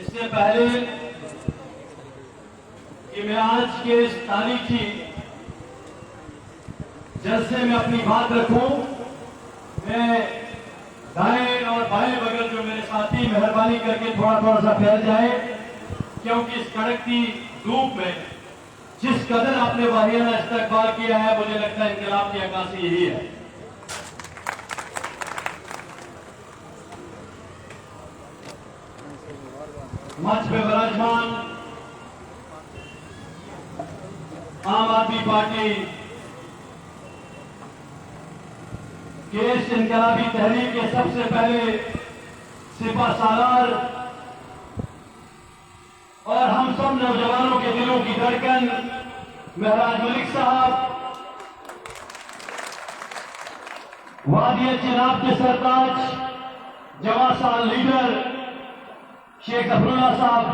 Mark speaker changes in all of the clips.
Speaker 1: इससे पहले कि मैं आज के इस तारीखी जलसे में अपनी बात रखूं, मैं दाएं और बाएं बगल जो मेरे साथी मेहरबानी करके थोड़ा सा फैल जाए, क्योंकि इस कड़कती धूप में जिस कदर आपने वाहियाना इस्तकबाल किया है, मुझे लगता है इंकलाब की अक्कासी यही है। मंच पे विराजमान आम आदमी पार्टी के इस इंकलाबी तहरीक के सबसे पहले सिपा सालार और हम सब नौजवानों के दिलों की धड़कन महराज मलिक साहब, वादिया चिनाब के सरताज जवान साल लीडर शेख अफरुल्लाह साहब,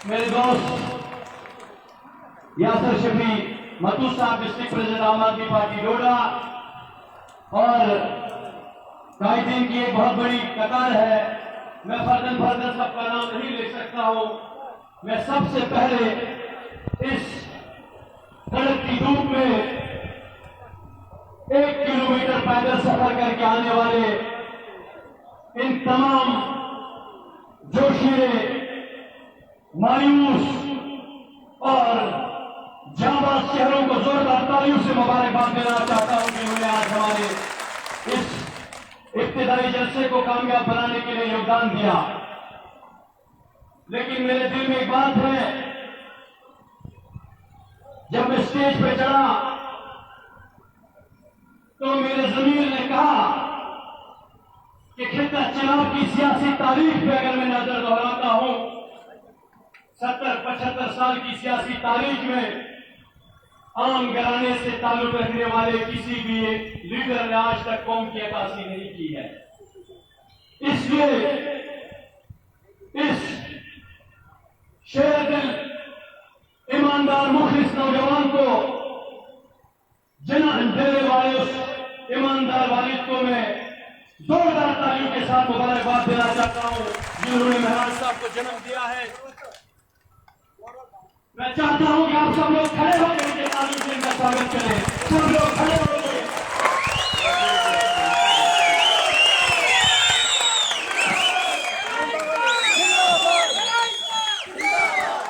Speaker 1: मेरे दोस्त यासर शफी मतू साहब, डिस्ट्रिक्ट प्रेसिडेंट आम आदमी पार्टी डोडा, और कायदीन की एक बहुत बड़ी कतार है। मैं फर्दन सबका नाम नहीं ले सकता हूं। मैं सबसे पहले इस कड़कती धूप में 1 किलोमीटर पैदल सफर करके आने वाले इन तमाम जोशीले, मायूस और जांबाज चेहरों को जोरदार तालियों से मुबारकबाद देना चाहता हूं कि उन्होंने आज हमारे इस इब्तिदाई जलसे को कामयाब बनाने के लिए योगदान दिया। लेकिन मेरे दिल में एक बात है, जब मैं स्टेज पे चढ़ा तो मेरे ज़मीर ने कहा कि खित्ता चिनाब की सियासी तारीख पे अगर मैं नजर दोहराता हूं, 70-75 साल की सियासी तारीख में आम घराने से ताल्लुक रखने वाले किसी भी लीडर ने आज तक कौम की अक्कासी नहीं की है। इसलिए इस शेर दिल, ईमानदार, मुखलिस नौजवान को जन्म देने वाले उस ईमानदार वालिद को मैं जोरदार तालियों के साथ मुबारकबाद देना चाहता हूं जिन्होंने महराज साहब को जन्म दिया है। मैं चाहता हूं कि आप सब लोग खड़े होकर इनके तालियों से इनका स्वागत करें। सब लोग खड़े होकर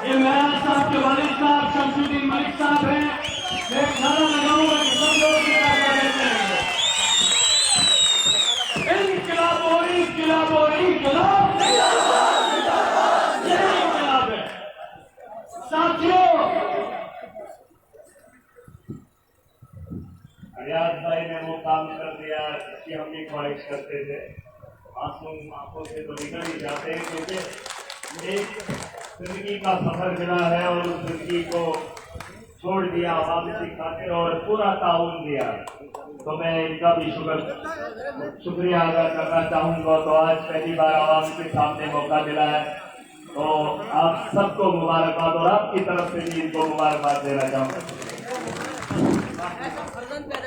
Speaker 1: ये महराज साहब के वालिद साहब शमसुद्दीन मलिक साहब हैं। मैं एक नारा लगाऊंगा कि सब लोग इनका स्वागत करेंगे। इनकलाब इनकलाब है साथियों।
Speaker 2: रियाज भाई ने वो काम कर दिया जिसकी हम भी ख्वाहिश करते थे। मासूम आंखों से तो निकल ही जाते हैं, क्योंकि एक जिंदगी का सफर मिला है और उस जिंदगी को छोड़ दिया आवाम की खातिर और पूरा ताउन दिया। तो मैं इनका भी शुक्रिया अदा करना चाहूँगा। तो आज पहली बार आवाम के सामने मौका मिला है, तो आप सबको मुबारकबाद और आपकी तरफ से भी इनको मुबारकबाद देना चाहूँगा।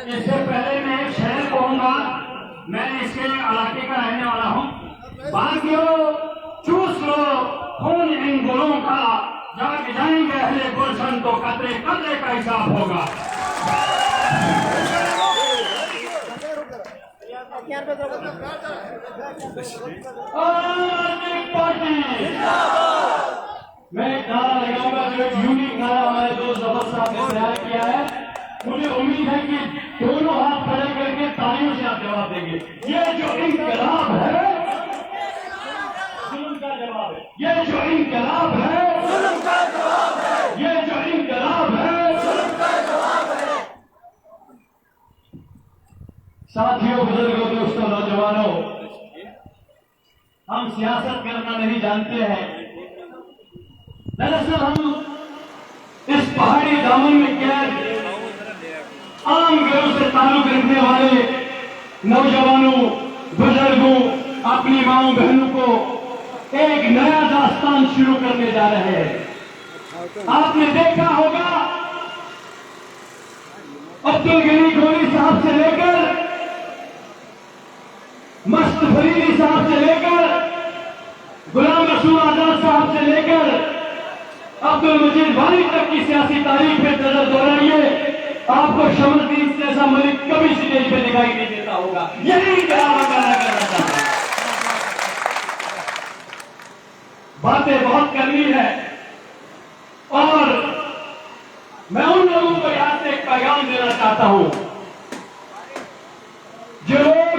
Speaker 1: इससे पहले मैं एक शहर कहूँगा, मैं इसके इलाके का रहने वाला हूँ। बाकियों चूस लो खून इन गुलों का, जाग जाएंगे अहले गुलशन तो कतरे कतरे का हिसाब होगा। मैं एक नारा लगाऊंगा जो एक यूनिक नारा हमारे दोस्त जफर साहब ने तैयार किया है। मुझे उम्मीद है कि दोनों हाथ खड़े करके तालियों से आप जवाब देंगे। ये जो इंकलाब है जुल्म का जवाब है, ये जो इंकलाब है जुल्म का जवाब है, ये जो इंकलाब है जुल्म का जवाब है। साथियों, बुजुर्गों, दोस्तों, नौजवानों, हम सियासत करना नहीं जानते हैं। दरअसल हम इस पहाड़ी दामन में कैद आम घरों से ताल्लुक रखने वाले नौजवानों, बुजुर्गों, अपनी माओ बहनों को एक नया दास्तान शुरू करने जा रहे हैं। आपने देखा होगा अब्दुल गनी गोली साहब से लेकर मस्त फरीदी साहब से लेकर गुलाम मशहूर आजाद साहब से लेकर अब्दुल मजीद वाली तक की सियासी तारीख पे नजर दोहराइए, आपको शमसुद्दीन जैसा मलिक कभी स्टेज पे दिखाई नहीं देता होगा। यही इनकलाब करना चाहता हूं। बातें बहुत करनी है और मैं उन लोगों को यहां से एक पैगाम देना चाहता हूं जो लोग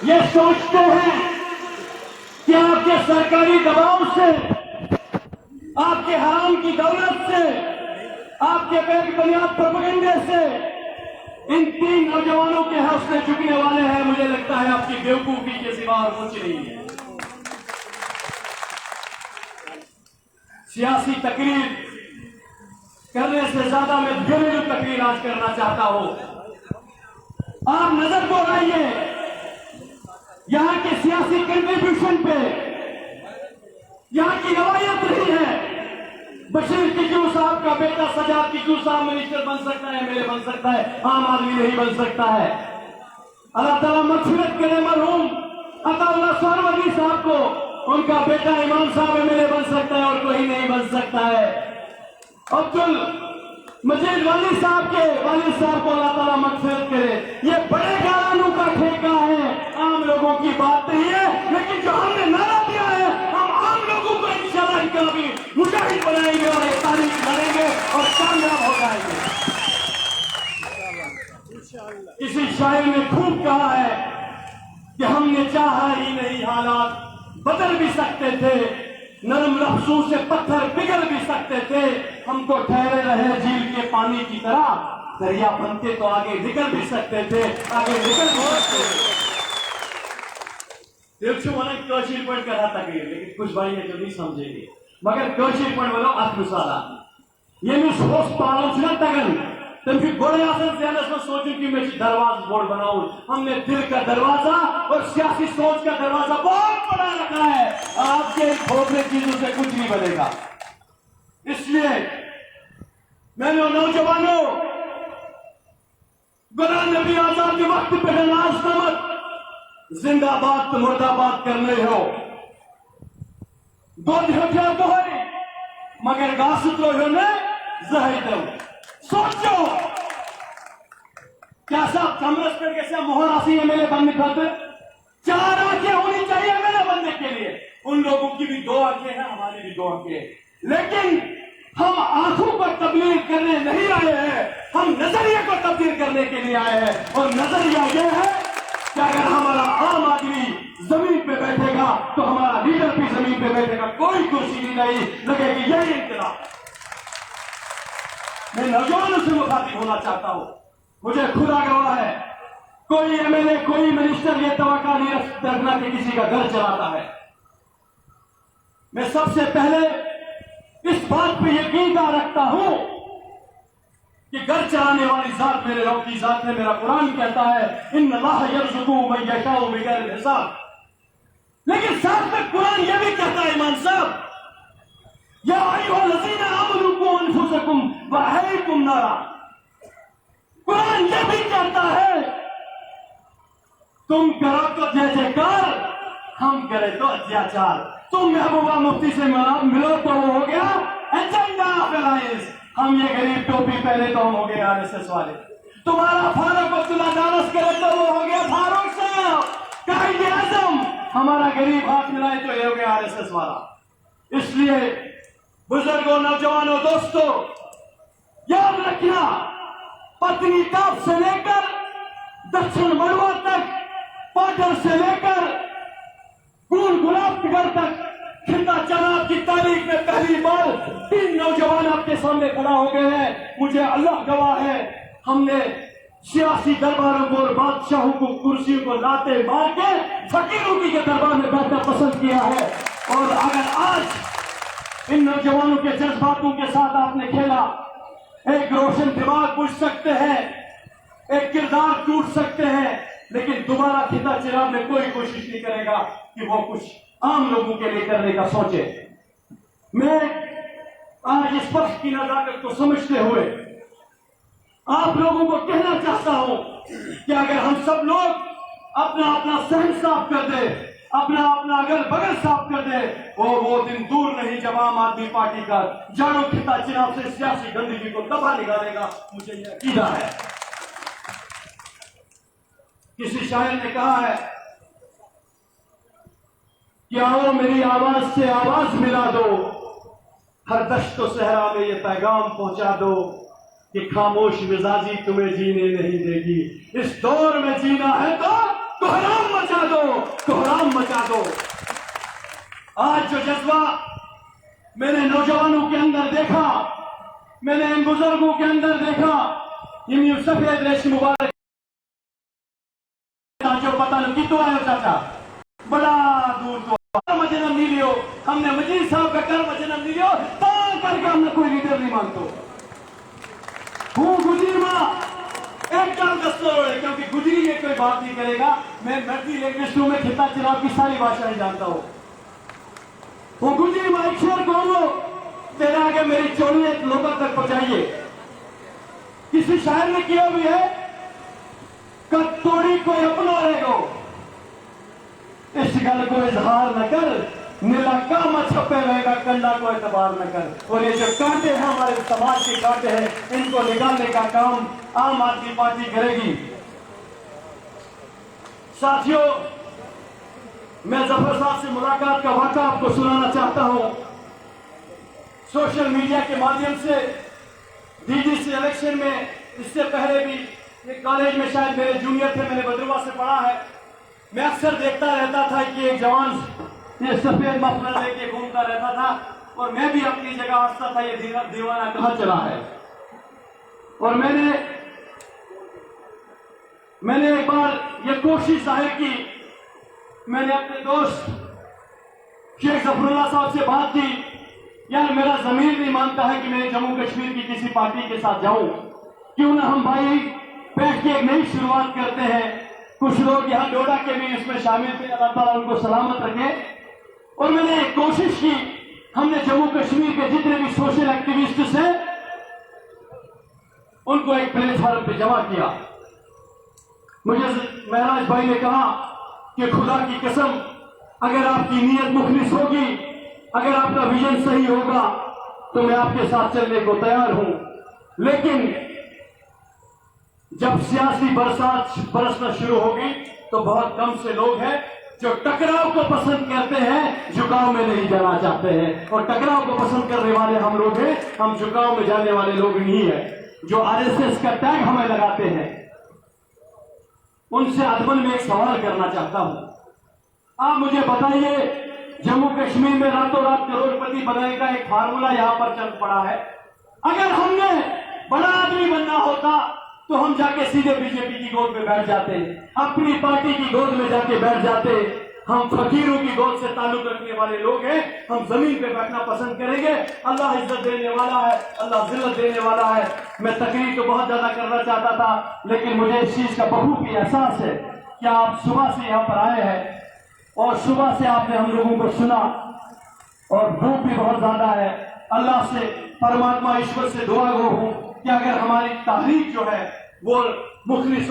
Speaker 1: ये सोचते हैं कि आपके सरकारी दबाव से, आपके हराम की दौलत से, आपके बेग बुनियाद प्रोपेगेंडे से इन 3 नौजवानों के हौसले झुकने वाले हैं, मुझे लगता है आपकी बेवकूफी के सिवा और कुछ नहीं है। सियासी तकरीर करने से ज्यादा मैं घरेलू तकरीर आज करना चाहता हूं। आप नजर दोहराइए यहां के सियासी कंट्रीब्यूशन पे। यहां की रवायत रही है बशीर किजू साहब का बेटा सजाद किजू साहब मिनिस्टर बन सकता है, एमएलए बन सकता है, आम आदमी नहीं बन सकता है। अल्लाह ताला मग़फ़िरत करे मरहूम अताउल्लाह सरवरी साहब को, उनका बेटा इमाम साहब एमएलए बन सकता है और कोई नहीं बन सकता है। अब्दुल मजीद वाली साहब के वालिद साहब को अल्लाह ताला मग़फ़िरत करे। ये बड़े घरानों का ठेका है, आम लोगों की बात नहीं है। लेकिन जो हमने नारा दिया है, हम आम लोगों को इंशाअल्लाह इनका भी मुजाहिद बनाएंगे और एक तारीख लड़ेंगे और कामयाब हो जाएंगे। किसी शायर ने खूब कहा है कि हमने चाहा ही नहीं, हालात बदल भी सकते थे, नरम लफ्जों से पत्थर पिघल भी सकते थे, हमको ठहरे रहे झील के पानी की तरह, दरिया बनते तो आगे निकल भी सकते थे, आगे निकल भी सकते थे। कौशील पॉइंट करा था लेकिन कुछ भाई है जो नहीं समझेंगे, मगर कौशील पॉइंट वालों आत्मसाला ये मैं सोच पालो ना तगन तम फिर गोड़े आसन से मैं सोचूं कि मैं दरवाजा बोर्ड बनाऊं। हमने दिल का दरवाजा और सियासी सोच का दरवाजा बहुत बड़ा रखा है, आपके खोखले चीजों से कुछ नहीं बनेगा। इसलिए मैंने नौजवानों, गुलाम नबी आजाद के वक्त पे नाज नमक जिंदाबाद मुर्दाबाद करने हो, दो दोहरी मगर गासुतो हो ने जहिदो। सोचो क्या साहब कांग्रेस पर कैसे मोहरासी एमएलए बनने खाते 4 आंखें होनी चाहिए एमएलए बनने के लिए। उन लोगों की भी 2 आंखें हैं, हमारी भी 2 आंखें, लेकिन हम आंखों को तब्दील करने नहीं आए हैं, हम नजरिए को तब्दील करने के लिए आए हैं। और नजरिया यह है कि अगर हमारा आम आदमी जमीन पे बैठेगा तो हमारा लीडर भी जमीन पे बैठेगा, कोई कुर्सी नहीं लगेगी। यही इनकलाब मैं नौजवानों से मुखातिब होना चाहता हूं। मुझे खुदा गवाह है, कोई एमएलए कोई मिनिस्टर ये तवक्का नहीं रखना कि किसी का घर चलाता है। मैं सबसे पहले इस बात पे यकीन रखता हूं कि घर चलाने वाली जात मेरे रब की जात है। मेरा कुरान कहता है इन्नल्लाह यर्ज़ुक़ु मन यशाउ बिग़ैरि हिसाब। लेकिन साथ में कुरान यह भी कहता है ईमान साहब, या अय्युहल्लज़ीना आमनू क़ू अनफुसकुम व अहलीकुम नारा। कुरान यह भी कहता है तुम करो तो जय जयकार, हम करें तो अत्याचार। तुम महबूबा मुफ्ती से मिलो तो वो हो गया एजेंडा ऑफ अलायंस, हम ये गरीब टोपी पहले तो हम हो गए आरएसएस वाले। तुम्हारा फारूक अब्दुल्ला डांस करे तो वो हो गया फारूक साहब कायदे आजम, हमारा गरीब हाथ मिलाए तो ये हो गया आरएसएस वाला। इसलिए बुजुर्गों, नौजवानों, दोस्तों, याद रखना पत्नीटॉप से लेकर दक्षिण मड़वा तक, पाटर से लेकर गुल गुलाबगढ़ तक खिता जनाब की तारीख में पहली बार 3 नौजवान आपके सामने खड़ा हो गए हैं। मुझे अल्लाह गवाह है, हमने सियासी दरबारों को और बादशाहों को कुर्सियों को लाते मार के फकीरों की दरबार में बैठना पसंद किया है। और अगर आज इन नौजवानों के जज्बातों के साथ आपने खेला, एक रोशन दिमाग बुझ सकते हैं, एक किरदार टूट सकते हैं, लेकिन दोबारा खिता चिराग में कोई कोशिश नहीं करेगा कि वो कुछ आम लोगों के लिए करने का सोचे। मैं आज इस पक्ष की नजाकत को समझते हुए आप लोगों को कहना चाहता हूं कि अगर हम सब लोग अपना अपना सहन साफ कर दे, अपना अपना अगल बगल साफ कर दे, वो दिन दूर नहीं जब आम आदमी पार्टी का जानो खिता चिनाब से सियासी गंदगी को दबा निकालेगा, मुझे यह अकीदा है। किसी शायर ने कहा है कि आओ मेरी आवाज से आवाज मिला दो, हर दश्त व सहरा में ये पैगाम पहुंचा दो कि खामोश मिजाजी तुम्हें जीने नहीं देगी, इस दौर में जीना है तो कोहराम मचा दो, कोहराम मचा दो। आज जो जज्बा मैंने नौजवानों के अंदर देखा, मैंने इन बुजुर्गों के अंदर देखा, इन सफेद रेश मुबारक जो पता नहीं कितो आयो चाचा, बड़ा दूर तो कर्म जन्म नहीं लियो, हमने मजीद साहब का कर्म जन्म नहीं लियो, ता करके हमने कोई लीडर नहीं मानतो। हूँ गुजरी मां एक काम दस्तों है, क्योंकि गुजरी में कोई बात नहीं करेगा, मैं मर्जी लैंग्वेज में खिता चिनाब की सारी भाषाएं जानता हूँ। वो गुजरी मां एक शेर कहूंगो, तेरे आगे मेरी चोरी एक लोगों तक पहुंचाइए। किसी शायर ने किया भी है, कद तोड़ी कोई अपना रहेगो, इस गल को इजहार न कर, नीला काम छपे रहेगा, कंडा को एतबार न कर। और ये जो कांटे हैं हमारे समाज के कांटे हैं, इनको निकालने का काम आम आदमी पार्टी करेगी। साथियों, मैं जफर साहब से मुलाकात का वाक़ा आपको सुनाना चाहता हूं। सोशल मीडिया के माध्यम से डीडीसी इलेक्शन में, इससे पहले भी एक कॉलेज में शायद मेरे जूनियर थे, मैंने बद्रुआ से पढ़ा है, मैं अक्सर देखता रहता था कि एक जवान ये सफेद मफलर लेके घूमता रहता था, और मैं भी अपनी जगह हंसता था, ये दीवाना कहां चला है। और मैंने एक बार ये कोशिश जाहिर की, मैंने अपने दोस्त शेख जफरुल्लाह साहब से बात की, यार मेरा जमीर नहीं मानता है कि मैं जम्मू कश्मीर की किसी पार्टी के साथ जाऊं, क्यों ना हम भाई बैठ के एक नई शुरुआत करते हैं। कुछ लोग यहाँ डोडा के भी इसमें शामिल थे, अल्लाह ताला उनको सलामत रखे। और मैंने एक कोशिश की, हमने जम्मू कश्मीर के जितने भी सोशल एक्टिविस्ट हैं उनको एक प्लेटफॉर्म पे जमा किया। मुझे महराज भाई ने कहा कि खुदा की कसम, अगर आपकी नीयत मुखलिस होगी, अगर आपका विजन सही होगा, तो मैं आपके साथ चलने को तैयार हूं। लेकिन जब सियासी बरसात बरसना शुरू होगी तो बहुत कम से लोग हैं जो टकराव को पसंद करते हैं, झुकाव में नहीं जाना चाहते हैं। और टकराव को पसंद करने वाले हम लोग हैं, हम झुकाव में जाने वाले लोग नहीं है। जो आरएसएस का टैग हमें लगाते हैं, उनसे अदमन में एक सवाल करना चाहता हूं। आप मुझे बताइए, जम्मू कश्मीर में रातों रात करोड़पति बनाने का एक फार्मूला यहां पर चल पड़ा है। अगर हमने बड़ा आदमी बनना होता तो हम जाके सीधे बीजेपी की गोद में बैठ जाते, अपनी पार्टी की गोद में जाके बैठ जाते। हम फकीरों की गोद से ताल्लुक रखने वाले लोग हैं, हम जमीन पे बैठना पसंद करेंगे। अल्लाह इज्जत देने वाला है, अल्लाह जिल्लत देने वाला है। मैं तकरीर तो बहुत ज्यादा करना चाहता था, लेकिन मुझे इस चीज का बखूबी एहसास है कि आप सुबह से यहाँ पर आए हैं और सुबह से आपने हम लोगों को सुना, और भूख भी बहुत ज्यादा है। अल्लाह से, परमात्मा ईश्वर से दुआ गो हूं कि अगर हमारी तहरीक जो है वो मुखलिस